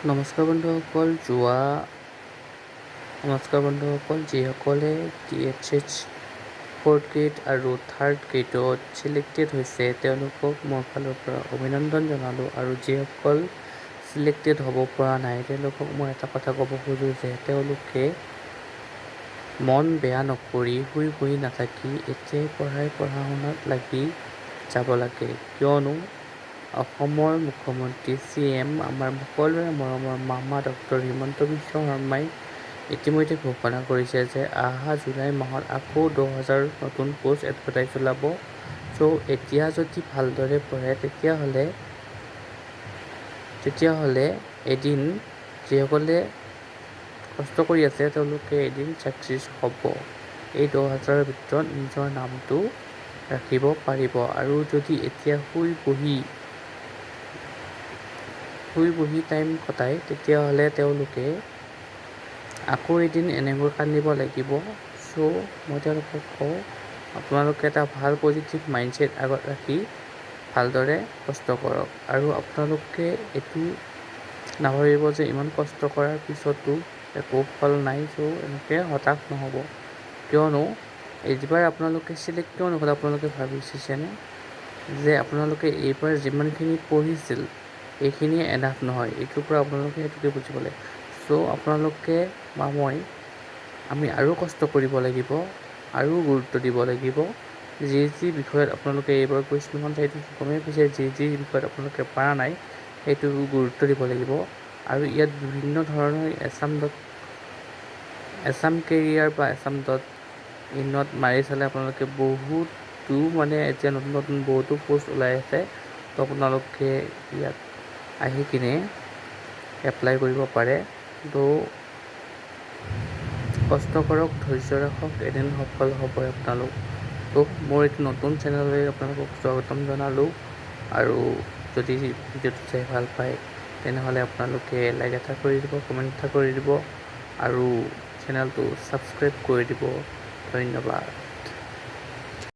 নমস্কাৰ বন্ধুসকল যিসকলে DHH 4th গ্ৰেড আৰু 3rd গ্ৰেডত ছিলেক্টেড হৈছে তেওঁলোকক মোৰ ফালৰ পৰা অভিনন্দন জনালোঁ আৰু যিসকল ছিলেক্টেড হ'ব পৰা নাই তেওঁলোকক মই এটা কথা ক'ব খোজোঁ যে তেওঁলোকে মন বেয়া নকৰি শুই বহি নাথাকি এতিয়াই পঢ়া শুনাত লাগি যাব লাগে, কিয়নো অসমৰ মুখ্যমন্ত্ৰী CM আমাৰ সকলোৰে মৰমৰ মামা ডক্টৰ হিমন্ত বিশ্ব শৰ্মাই ইতিমধ্যে ঘোষণা কৰিছে যে অহা জুলাই মাহত আকৌ 10,000 নতুন পোষ্ট এডভাৰটাইজ ওলাব। এতিয়া যদি ভালদৰে পঢ়ে তেতিয়াহ'লে এদিন যিসকলে কষ্ট কৰি আছে তেওঁলোকে এদিন ছাকচেছ হ'ব। এই 10,000ৰ ভিতৰত নিজৰ নামটো ৰাখিব পাৰিব আৰু যদি এতিয়া শুই বহি টাইম কটায় তেতিয়াহ'লে তেওঁলোকে আকৌ এদিন এনেকৈ কান্দিব লাগিব। মই তেওঁলোকক কওঁ আপোনালোকে এটা ভাল পজিটিভ মাইণ্ডছেট আগত ৰাখি ভালদৰে কষ্ট কৰক আৰু আপোনালোকে এইটো নাভাবিব যে ইমান কষ্ট কৰাৰ পিছতো একো ফল নাই। এনেকৈ হতাশ নহ'ব, কিয়নো এইবাৰ আপোনালোকে ছিলেক্ট কিয় নহ'ল আপোনালোকে ভাবিছেনে যে আপোনালোকে এইবাৰ যিমানখিনি পঢ়িছিল এইখিনিয়ে এনাফ নহয়। এইটোৰ পৰা আপোনালোকে সেইটোকে বুজিব লাগে। আপোনালোকে বা আমি আৰু কষ্ট কৰিব লাগিব, আৰু গুৰুত্ব দিব লাগিব। যি বিষয়ত আপোনালোকে এইবাৰ কুৱেশ্যনখন চাইটো গমেই পাইছে, যি বিষয়ত আপোনালোকে পৰা নাই সেইটো গুৰুত্ব দিব লাগিব আৰু ইয়াত বিভিন্ন ধৰণৰ এছাম কেৰিয়াৰ বা এছাম.ইনত মাৰি চালে আপোনালোকে বহুতো এতিয়া নতুন বহুতো পোষ্ট ওলাই আছে। আপোনালোকে ইয়াত আহি কিনে এপ্লাই কৰিব পাৰে। কষ্ট কৰক, ধৈৰ্য ৰাখক, এদিন সফল হ'বই আপোনালোক। মোৰ এইটো নতুন চেনেললৈ আপোনালোকক স্বাগতম জনালোঁ আৰু যদি ভিডিঅ'টো চাই ভাল পায় তেনেহ'লে আপোনালোকে লাইক এটা কৰি দিব, কমেণ্ট এটা কৰি দিব আৰু চেনেলটো ছাবস্ক্ৰাইব কৰি দিব। ধন্যবাদ।